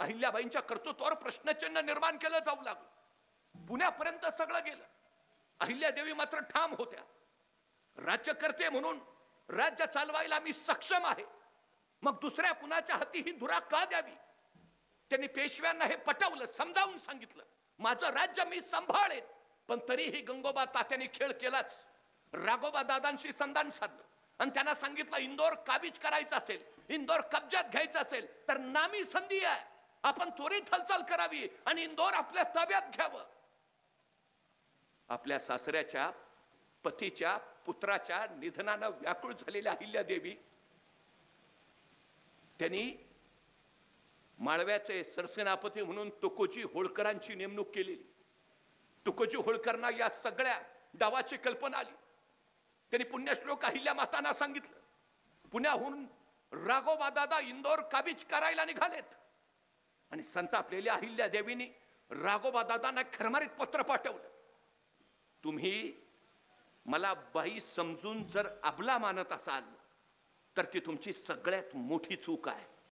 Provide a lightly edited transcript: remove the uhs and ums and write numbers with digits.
अहिल्याबाईंच्या कर्तृत्वावर प्रश्नचिन्ह निर्माण केलं जाऊ लागलं. पुण्यापर्यंत सगळं गेलं. अहिल्यादेवी मात्र ठाम होत्या, राज्यकर्ते म्हणून राज्य चालवायला मी सक्षम आहे, मग दुसऱ्या कुणाच्या हाती ही धुरा का द्यावी. त्यांनी पेशव्यांना हे पटवलं, समजावून सांगितलं, माझं राज्य मी सांभाळेन. पण तरीही गंगोबा तात्यांनी खेळ केलाच. राघोबा दादांशी संधान साधलं आणि त्यांना सांगितलं, इंदोर काबीज करायचं असेल, इंदोर कब्जात घ्यायचं असेल तर नामी संधी आहे, आपण त्वरित हालचाल करावी आणि इंदोर आपल्या ताब्यात घ्यावं. आपल्या सासऱ्याच्या, पतीच्या, पुत्राच्या निधनानं व्याकुळ झालेल्या अहिल्यादेवी त्यांनी माळव्याचे सरसेनापती म्हणून तुकोजी होळकरांची नेमणूक केलेली. तुकोजी होळकरांना या सगळ्या डावाची कल्पना आली. त्यांनी पुण्यश्लोक अहिल्या मातांना सांगितलं, पुण्याहून राघोबा दादा इंदोर काबीज करायला निघालेत. आणि संतापलेल्या अहिल्या देवींनी राघोबा दादांना खरमारीत पत्र पाठवलं, तुम्ही मला बाई समजून जर अबला मानत असाल तर ती तुमची सगळ्यात मोठी चूक आहे.